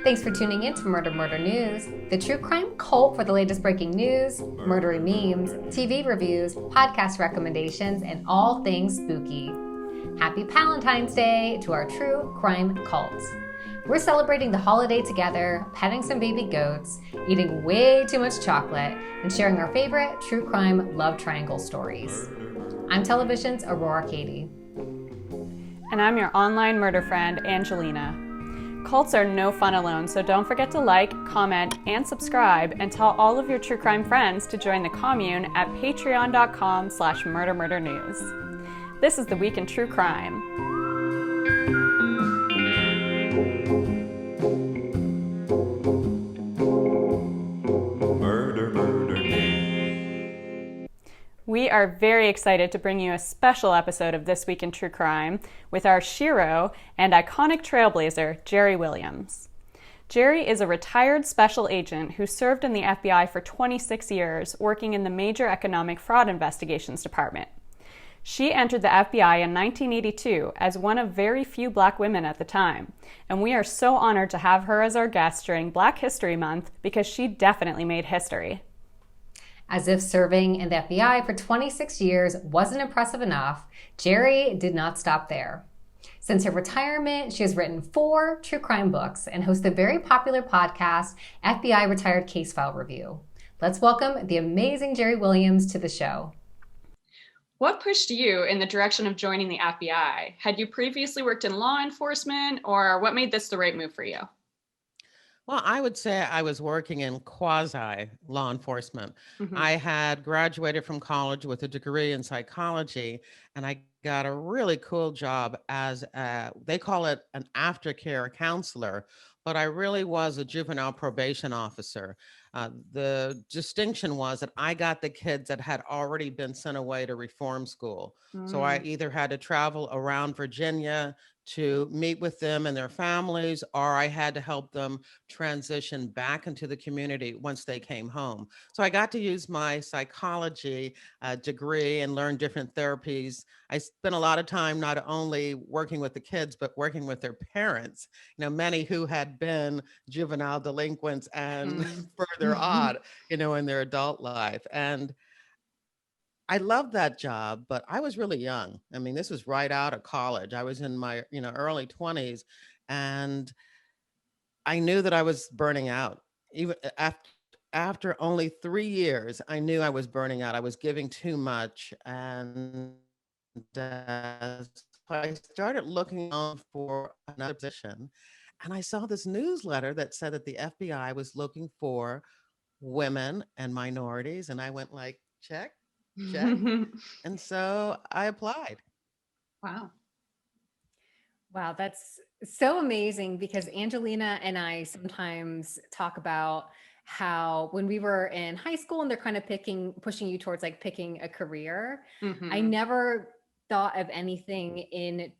Thanks for tuning in to Murder News, the true crime cult for the latest breaking news, murdery memes, TV reviews, podcast recommendations, and all things spooky. Happy Valentine's Day to our true crime cults. We're celebrating the holiday together, petting some baby goats, eating way too much chocolate, and sharing our favorite true crime love triangle stories. I'm television's Aurora Katie. And I'm your online murder friend, Angelina. Cults are no fun alone, so don't forget to like, comment, and subscribe, and tell all of your true crime friends to join the commune at patreon.com/murdernews. This is the Week in True Crime. We are very excited to bring you a special episode of This Week in True Crime with our Shiro and iconic trailblazer, Jerri Williams. Jerri is a retired special agent who served in the FBI for 26 years, working in the Major Economic Fraud Investigations Department. She entered the FBI in 1982 as one of very few Black women at the time, and we are so honored to have her as our guest during Black History Month because she definitely made history. As if serving in the FBI for 26 years wasn't impressive enough, Jerri did not stop there. Since her retirement, she has written 4 true crime books and hosts the very popular podcast, FBI Retired Case File Review. Let's welcome the amazing Jerri Williams to the show. What pushed you in the direction of joining the FBI? Had you previously worked in law enforcement, or what made this the right move for you? Well, I would say I was working in quasi law enforcement. Mm-hmm. I had graduated from college with a degree in psychology, and I got a really cool job as they call it an aftercare counselor, but I really was a juvenile probation officer. The distinction was that I got the kids that had already been sent away to reform school. So I either had to travel around Virginia to meet with them and their families, or I had to help them transition back into the community once they came home. So I got to use my psychology degree and learn different therapies. I spent a lot of time not only working with the kids, but working with their parents, many who had been juvenile delinquents and further on, in their adult life. And I loved that job, but I was really young. I mean, this was right out of college. I was in my, early 20s, and I knew that I was burning out. Even after only 3 years, I knew I was burning out. I was giving too much, and so I started looking on for another position, and I saw this newsletter that said that the FBI was looking for women and minorities, and I went like, check. And so I applied. Wow. Wow, that's so amazing because Angelina and I sometimes talk about how when we were in high school and they're kind of pushing you towards like picking a career, I never thought of anything in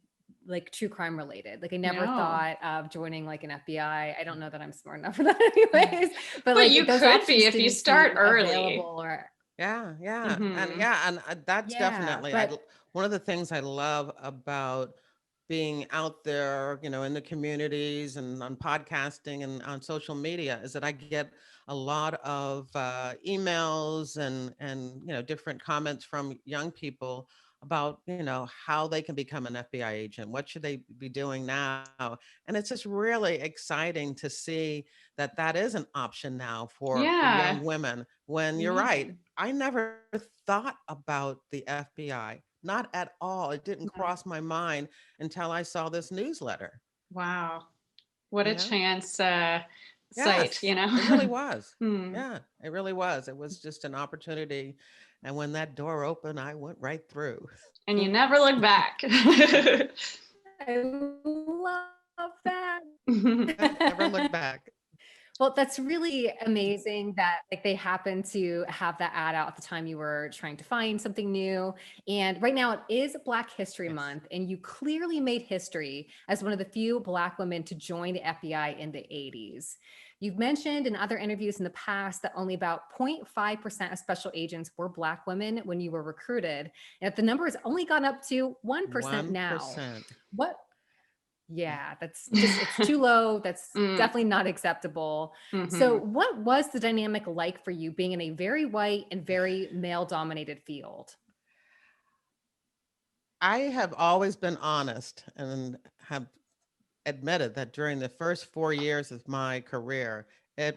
like true crime related. Like I never thought of joining like an FBI. I don't know that I'm smart enough for that anyways, but like you could be if you start early. Yeah. And that's definitely one of the things I love about being out there, in the communities and on podcasting and on social media is that I get a lot of emails and different comments from young people about, how they can become an FBI agent. What should they be doing now? And it's just really exciting to see that that is an option now for young women. When you're right, I never thought about the FBI, not at all. It didn't cross my mind until I saw this newsletter. Wow. What a chance sight, It really was. Yeah, it really was. It was just an opportunity. And when that door opened, I went right through. And you never look back. I love that. Never look back. Well, that's really amazing that like they happen to have that ad out at the time you were trying to find something new. And right now it is Black History Month, and you clearly made history as one of the few Black women to join the FBI in the 80s. You've mentioned in other interviews in the past that only about 0.5% of special agents were Black women when you were recruited, and that the number has only gone up to 1% now. Yeah, that's just, it's too low. That's Mm, definitely not acceptable. So, mhm. what was the dynamic like for you being in a very white and very male dominated field? I have always been honest and have admitted that during the first 4 years of my career, there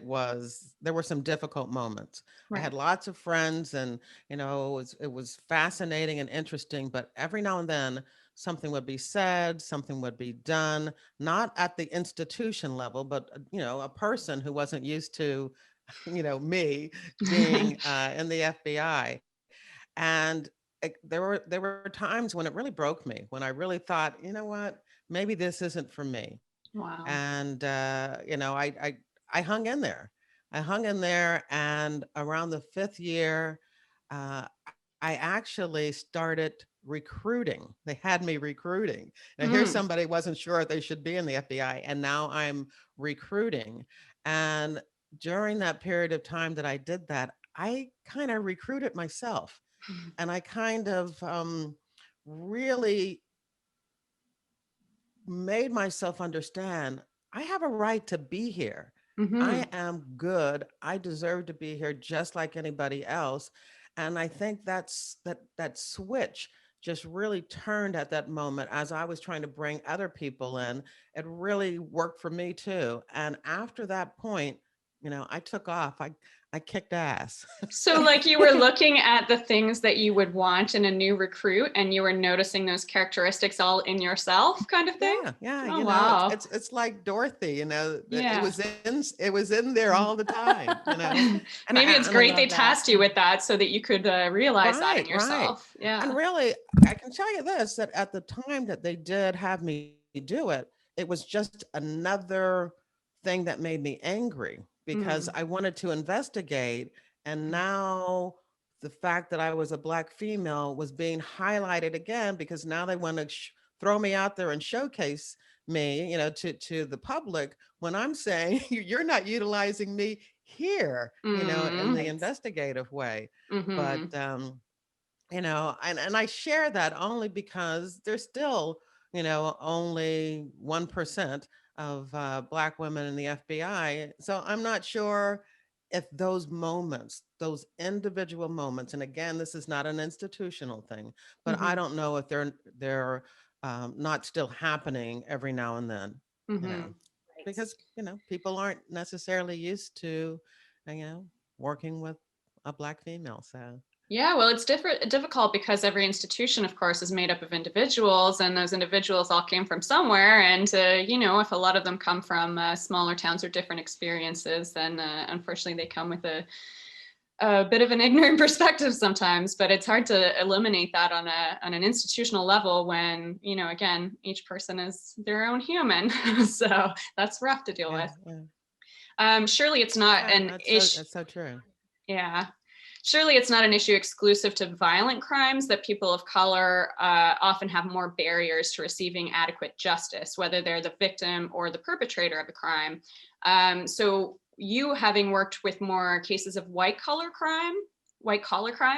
were some difficult moments. I had Right. lots of friends, and it was fascinating and interesting. But every now and then, something would be said, something would be done, not at the institution level, but a person who wasn't used to, me being in the FBI. And there were times when it really broke me, when I really thought, you know what, maybe this isn't for me. Wow. And I hung in there. I hung in there, and around the fifth year, uh, I actually started recruiting. They had me recruiting. Now, here's Mm, somebody wasn't sure if they should be in the FBI, and now I'm recruiting. And during that period of time that I did that, I kind of recruited myself, and I kind of really made myself understand I have a right to be here. I mhm. am good. I deserve to be here just like anybody else. And I think that switch just really turned at that moment as I was trying to bring other people in. It really worked for me too. And after that point, I took off. I kicked ass. So, like, you were looking at the things that you would want in a new recruit, and you were noticing those characteristics all in yourself, kind of thing? Yeah, yeah, Oh, it's wow. it's like Dorothy, that it Yeah. was in there all the time. And Maybe I it's and I great they love that. tasked you with that so that you could realize that in Right, right. yourself. Yeah. And really, I can tell you this, that at the time that they did have me do it, it was just another thing that made me angry because Mm. I wanted to investigate. And now the fact that I was a Black female was being highlighted again because now they want to throw me out there and showcase me, to the public when I'm saying you're not utilizing me here, in the Mm. Right. investigative way. But Mhm. and I share that only because there's still, only 1% of Black women in the FBI. So I'm not sure if those moments, those individual moments, and again, this is not an institutional thing, but I Mhm. don't know if they're not still happening every now and then, you know, Mhm. Right. because people aren't necessarily used to, you know, working with a Black female. So. Yeah, well, it's difficult because every institution, of course, is made up of individuals, and those individuals all came from somewhere. And if a lot of them come from smaller towns or different experiences, then unfortunately they come with a bit of an ignorant perspective sometimes. But it's hard to eliminate that on an institutional level when again, each person is their own human. So that's rough to deal Yeah, with. yeah. Surely it's not Yeah, an that's so issue. that's so true. Yeah. Surely it's not an issue exclusive to violent crimes that people of color often have more barriers to receiving adequate justice, whether they're the victim or the perpetrator of a crime. So you having worked with more cases of white collar crime,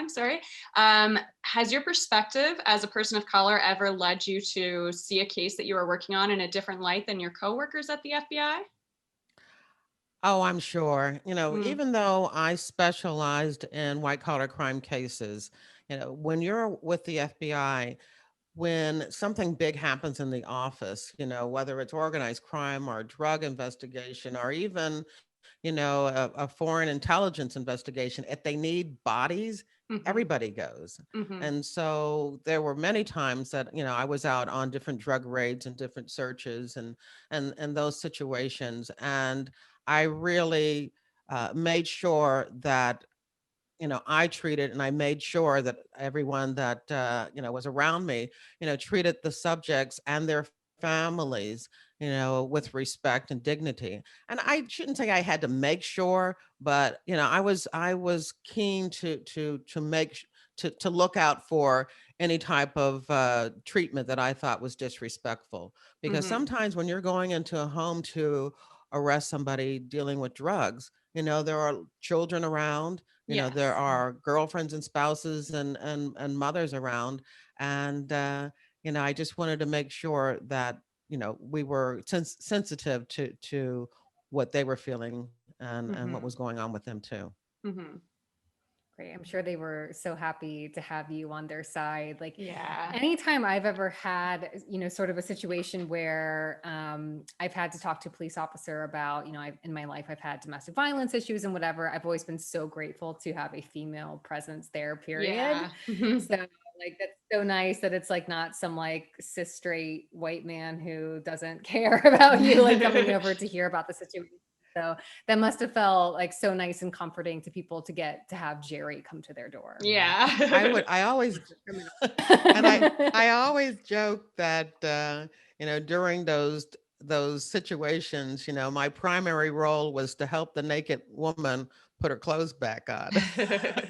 sorry, has your perspective as a person of color ever led you to see a case that you were working on in a different light than your coworkers at the FBI? Oh, I'm sure. Mm, Even though I specialized in white collar crime cases, when you're with the FBI, when something big happens in the office, whether it's organized crime or drug investigation or even, a foreign intelligence investigation, if they need bodies, mhm, everybody goes. mhm. And so there were many times that, I was out on different drug raids and different searches and those situations. And I really made sure that I treated and I made sure that everyone that, was around me, treated the subjects and their families, with respect and dignity. And I shouldn't say I had to make sure, but, I was keen to to look out for any type of treatment that I thought was disrespectful. Because Mhm. sometimes when you're going into a home to arrest somebody dealing with drugs, there are children around, there Yes. are girlfriends and spouses and mothers around. And I just wanted to make sure that we were sensitive to what they were feeling and what Mm-hmm. was going on with them too. Mm-hmm. Great. I'm sure they were so happy to have you on their side. Like Yeah. anytime I've ever had, sort of a situation where I've had to talk to a police officer about, in my life, I've had domestic violence issues and whatever. I've always been so grateful to have a female presence there, period. Yeah. Mm-hmm. So like, that's so nice that it's like not some like cis straight white man who doesn't care about you, like coming over to hear about the situation. So that must have felt like so nice and comforting to people to get to have Jerri come to their door. Yeah. Yeah. I always, and I always joke that, during those situations, my primary role was to help the naked woman put her clothes back on.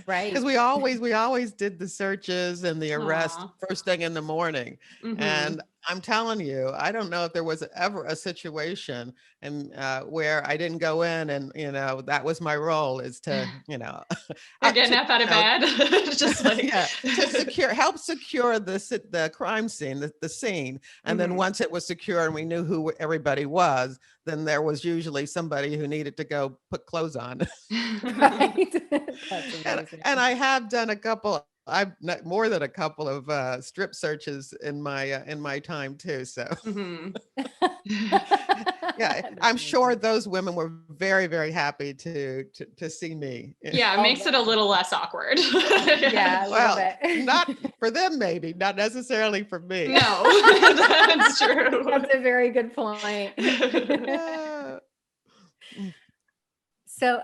Right. Because we always did the searches and the arrest Aw. first thing in the morning. Mm-hmm. And I'm telling you, I don't know if there was ever a situation and where I didn't go in and that was my role is to You're getting up out of bed. Just like yeah, to help secure the crime scene, the scene. And then Mhm. once it was secure and we knew who everybody was, then there was usually somebody who needed to go put clothes on. Right. That's and, amazing. and I have done I've more than a couple of strip searches in my time too. So Mhm. yeah, That's I'm sure amazing. those women were very, very happy to see me. Yeah, it Oh, makes it a little less awkward. yeah, a little Well, bit. not for them, maybe, not necessarily for me. No, that's true. That's a very good point. Uh, So,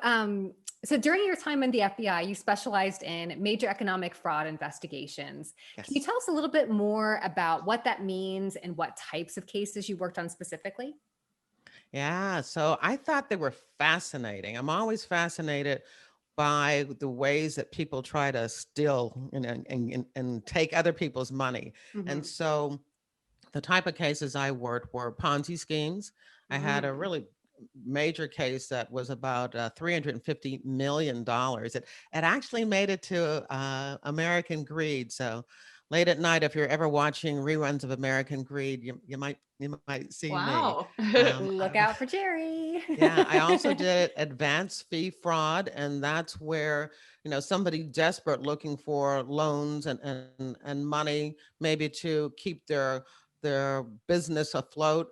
so during your time in the FBI, you specialized in major economic fraud investigations. Can you yes. tell us a little bit more about what that means and what types of cases you worked on specifically? Yeah. So I thought they were fascinating. I'm always fascinated by the ways that people try to steal and take other people's money. And Mhm. so the type of cases I worked were Ponzi schemes. I had a Mm. really major case that was about $350 million. It actually made it to American Greed. So late at night, if you're ever watching reruns of American Greed, you might see me. Wow. Look out for Jerri. Yeah, I also did advance fee fraud, and that's where somebody desperate looking for loans and money, maybe to keep their business afloat,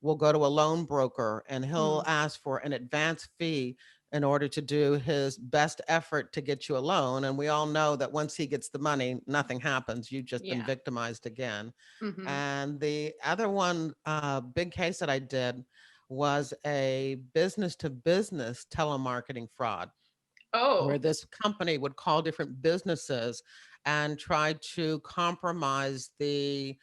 will go to a loan broker, and he'll Mm. ask for an advance fee in order to do his best effort to get you a loan. And we all know that once he gets the money, nothing happens. You've just been Yeah. victimized again. Mhm. And the other one, big case that I did was a business to business telemarketing fraud, where Oh. this company would call different businesses and try to compromise the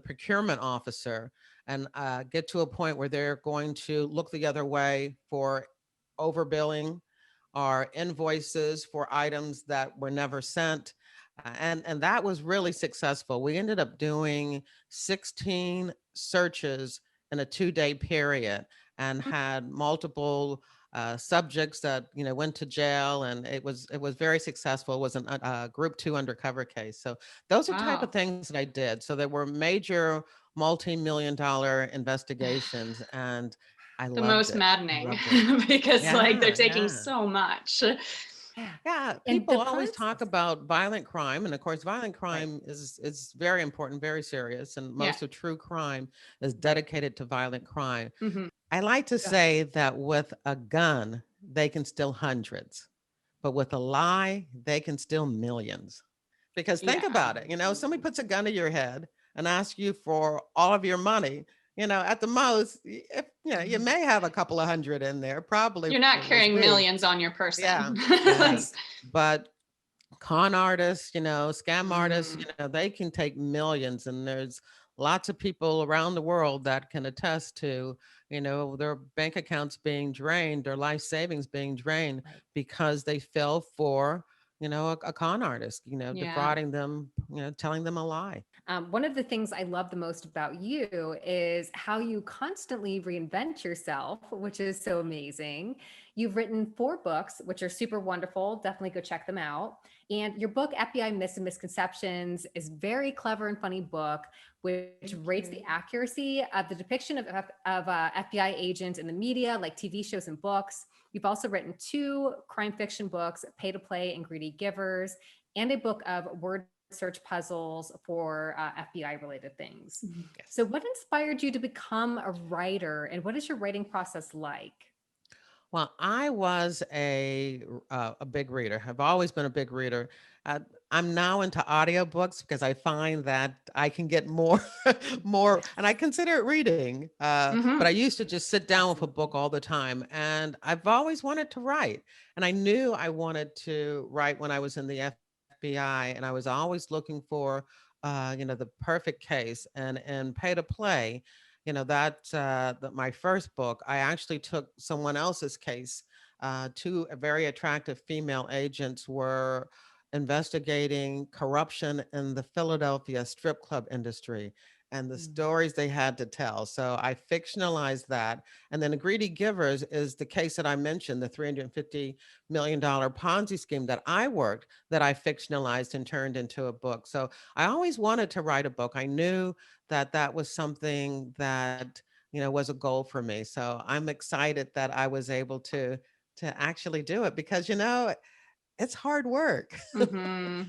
procurement officer and get to a point where they're going to look the other way for overbilling or invoices for items that were never sent. And that was really successful. We ended up doing 16 searches in a 2-day period and had multiple subjects that went to jail, and it was very successful. It was a group 2 undercover case. So those are type of Wow. things that I did. So there were major multi-million-dollar investigations, and I The loved most it. I maddening loved it. because like they're Yeah, taking yeah. so much. Yeah. Yeah, And people the always talk process. about violent crime, and of course, violent Right. crime is very important, very serious, and Yeah. most of true crime is Right. dedicated to violent crime. Mhm. I like to Go ahead. say that with a gun, they can steal hundreds, but with a lie, they can steal millions. Because think Yeah. about it, somebody puts a gun to your head and asks you for all of your money. At the most, if you may have a couple of hundred in there, probably You're not was carrying me. millions on your Yeah, person. Like, yeah. But con artists, scam artists, mm, they can take millions. And there's lots of people around the world that can attest to, their bank accounts being drained, their life savings being drained Right. because they fell for, a con artist, yeah. defrauding them, telling them a lie. One of the things I love the most about you is how you constantly reinvent yourself, which is so amazing. You've written 4 books, which are super wonderful. Definitely go check them out. And your book, FBI Myths and Misconceptions, is very clever and funny book which rates the accuracy of the depiction of FBI agents in the media, like TV shows and books. You've also written 2 crime fiction books, Pay to Play and Greedy Givers, and a book of word search puzzles for FBI related things. Yes. So what inspired you to become a writer, and what is your writing process like? Well, I was a big reader. I've always been a big reader. Uh, I'm now into audiobooks because I find that I can get more, more, and I consider it reading. But I Mm-hmm. used to just sit down with a book all the time, and I've always wanted to write. And I knew I wanted to write when I was in the FBI, and I was always looking for, the perfect case. And Pay to Play, my first book, I actually took someone else's case. 2 very attractive female agents were investigating corruption in the Philadelphia strip club industry and the Mm. stories they had to tell. So I fictionalized that. And then The Greedy Givers is the case that I mentioned, the $350 million Ponzi scheme that I worked, that I fictionalized and turned into a book. So I always wanted to write a book. I knew that that was something that was a goal for me. So I'm excited that I was able to actually do it because it's hard work. Mm-hmm.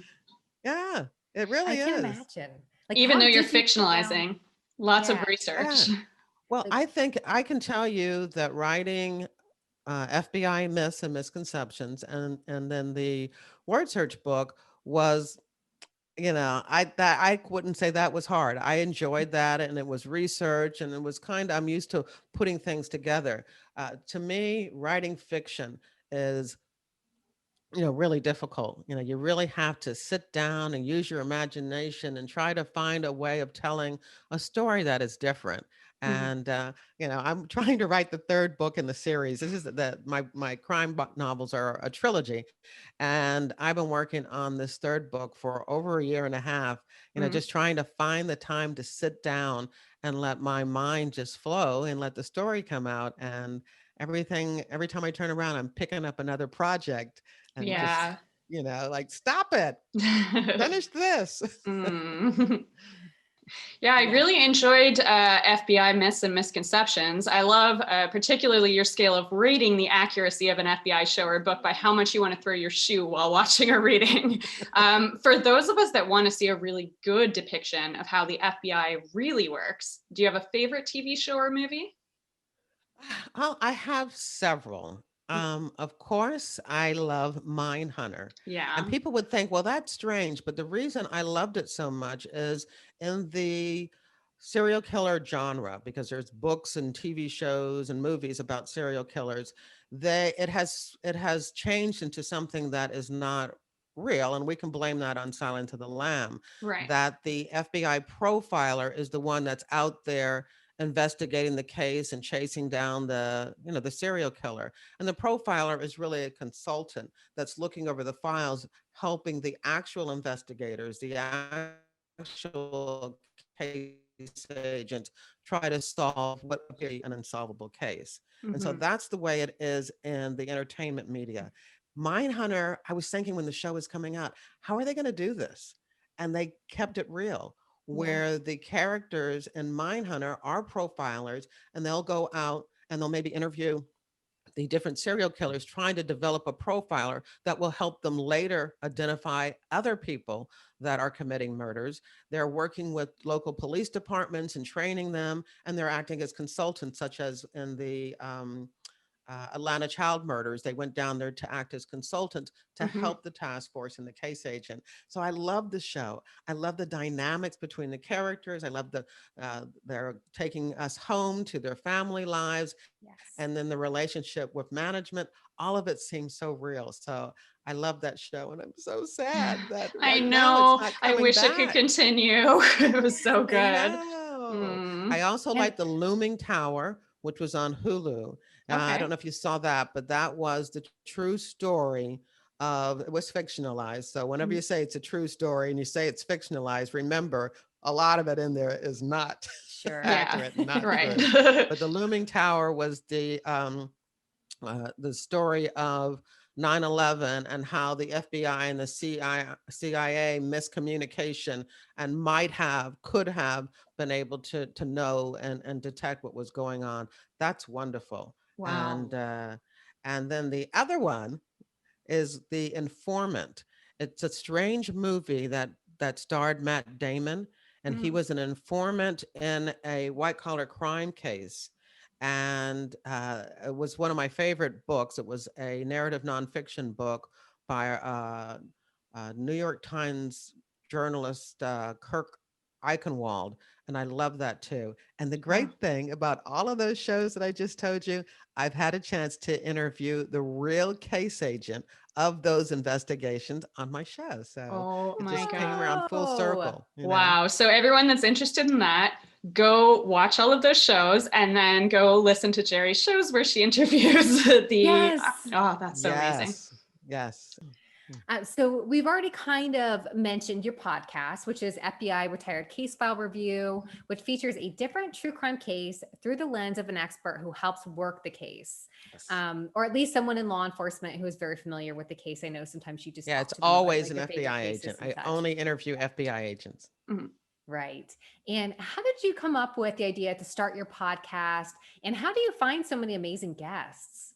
Yeah, it I really can is. imagine. Like, Even how though you're did you sit down? fictionalizing, lots of Yeah, research. Yeah. Well, like, I think I can tell you that writing FBI myths and misconceptions, and then the word search book was, I wouldn't say that was hard. I enjoyed that, and it was research, and it was I'm used to putting things together. To me, writing fiction is really difficult. You really have to sit down and use your imagination and try to find a way of telling a story that is different. Mhm. And I'm trying to write the 3rd book in the series. This is that my crime novels are a trilogy, and I've been working on this 3rd book for over a year and a half. Mhm. Just trying to find the time to sit down and let my mind just flow and let the story come out. And every time I turn around, I'm picking up another project and just, Yeah. like, stop it, finish this. Mm. Yeah, I Yeah. really enjoyed FBI myths and misconceptions. I love particularly your scale of rating the accuracy of an FBI show or book by how much you want to throw your shoe while watching or reading. For those of us that want to see a really good depiction of how the FBI really works, do you have a favorite TV show or movie? Oh, I have several. Of course, I love Mindhunter. And Yeah. people would think, well, that's strange. But the reason I loved it so much is in the serial killer genre, because there's books and TV shows and movies about serial killers, it has changed into something that is not real. And we can blame that on Silence of the Lamb, Right. that the FBI profiler is the one that's out there investigating the case and chasing down the serial killer, and the profiler is really a consultant that's looking over the files, helping the actual investigators, the actual case agents, try to solve what would be an unsolvable case. And so Hmm. that's the way it is in the entertainment media. Mindhunter, I was thinking when the show was coming out, how are they going to do this? And they kept it real, yeah. where the characters in Mindhunter are profilers, and they'll go out and they'll maybe interview the different serial killers, trying to develop a profiler that will help them later identify other people that are committing murders. They're working with local police departments and training them, and they're acting as consultants, such as in the Atlanta child murders. They went down there to act as consultants to Hmm. help the task force and the case agent. So I love the show. I love the dynamics between the characters. I love they're taking us home to their family lives, Yes. and then the relationship with management. All of it seems so real. So I love that show, and I'm so sad that I right now it's know. not I coming wish it could back. continue. It was so I good. know. Mm. I also And like The Looming Tower, which was on Hulu. I don't Okay. know if you saw that, but that was the true story of, it was fictionalized. So whenever you say it's a true story and you say it's fictionalized, remember a lot of it in there is not sure. Yeah. accurate and not Right. true. But The Looming Tower was the story of 9/11 and how the FBI and the CIA miscommunication and could have been able to know and detect what was going on. That's wonderful. Wow. And then the other one is The Informant. It's a strange movie that starred Matt Damon, and he Mm. was an informant in a white collar crime case. And it was one of my favorite books. It was a narrative nonfiction book by New York Times journalist Kirk Eichenwald, and I love that too. And the Wow. great thing about all of those shows that I just told you, I've had a chance to interview the real case agent of those investigations on my show. So Oh it my just came God. around full circle, Wow. So everyone that's interested in that, go watch all of those shows and then go listen to Jerri's shows where she interviews Yes. oh, that's so amazing. Yes. So we've already kind of mentioned your podcast, which is FBI Retired Case File Review, which features a different true crime case through the lens of an expert who helps work the case, Yes. Or at least someone in law enforcement who is very familiar with the case. I know sometimes you just Yeah, talk it's to them about, always like, an their favorite FBI cases agent. and I such. only interview FBI agents. Mhm. Right. And how did you come up with the idea to start your podcast? And how do you find so many amazing guests?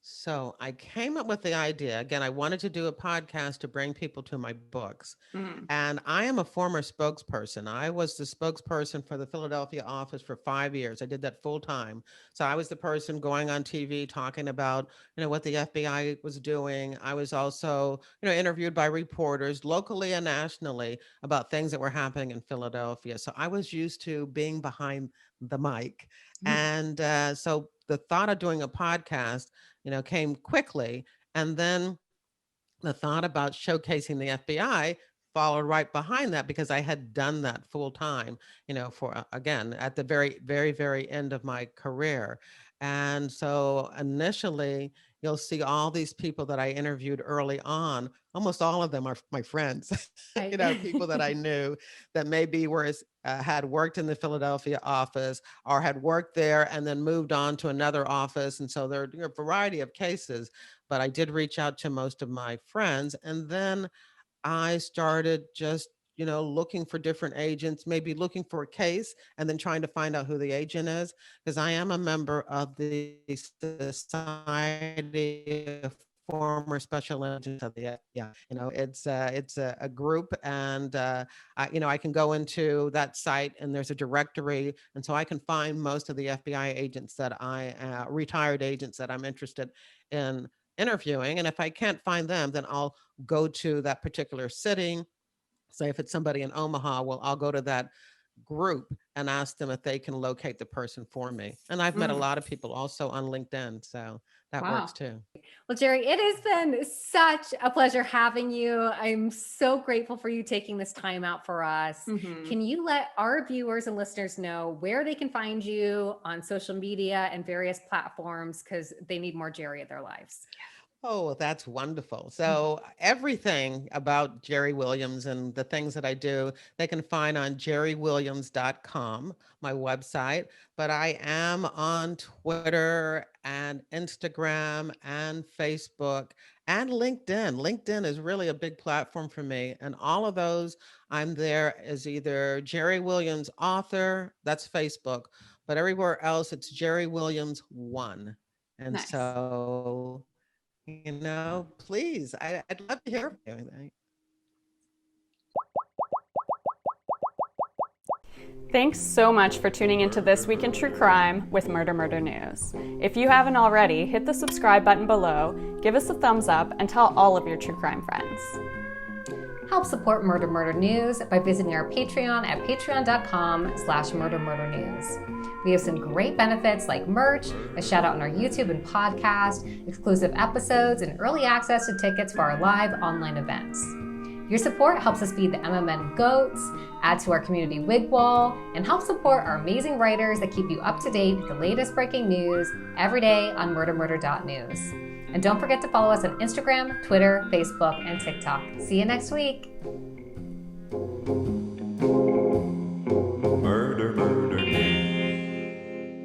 So I came up with the idea. Again, I wanted to do a podcast to bring people to my books. Mhm. And I am a former spokesperson. I was the spokesperson for the Philadelphia office for 5 years. I did that full time. So I was the person going on TV talking about, what the FBI was doing. I was also, interviewed by reporters locally and nationally about things that were happening in Philadelphia. So I was used to being behind the mic. And so the thought of doing a podcast, came quickly. And then the thought about showcasing the FBI followed right behind that because I had done that full time, for again, at the very, very, very end of my career. And so initially, you'll see all these people that I interviewed early on. Almost all of them are my friends, Right. people that I knew that maybe had worked in the Philadelphia office or had worked there and then moved on to another office. And so there are a variety of cases, but I did reach out to most of my friends. And then I started just, looking for different agents, maybe looking for a case and then trying to find out who the agent is, because I am a member of the Society of Former Special Agents of the yeah, it's a group, and I can go into that site and there's a directory, and so I can find most of the FBI agents that retired agents that I'm interested in interviewing. And if I can't find them, then I'll go to that particular city. Say if it's somebody in Omaha, well, I'll go to that group and ask them if they can locate the person for me. And I've met a Mhm. lot of people also on LinkedIn, so that Wow. works too. Well, Jerri, it has been such a pleasure having you. I'm so grateful for you taking this time out for us. Mhm. Can you let our viewers and listeners know where they can find you on social media and various platforms, because they need more Jerri in their lives? Oh, that's wonderful. So everything about Jerri Williams and the things that I do, they can find on jerriwilliams.com, my website. But I am on Twitter and Instagram and Facebook and LinkedIn. LinkedIn is really a big platform for me. And all of those, I'm there as either Jerri Williams author, that's Facebook, but everywhere else, it's Jerri Williams 1. And Nice. so please, I'd love to hear from you. Thanks so much for tuning into This Week in True Crime with Murder Murder News. If you haven't already, hit the subscribe button below, give us a thumbs up, and tell all of your true crime friends. Help support Murder Murder News by visiting our Patreon at patreon.com/Murder Murder News. We have some great benefits like merch, a shout out on our YouTube and podcast, exclusive episodes, and early access to tickets for our live online events. Your support helps us feed the MMN goats, add to our community wig wall, and help support our amazing writers that keep you up to date with the latest breaking news every day on murdermurder.news. And don't forget to follow us on Instagram, Twitter, Facebook, and TikTok. See you next week.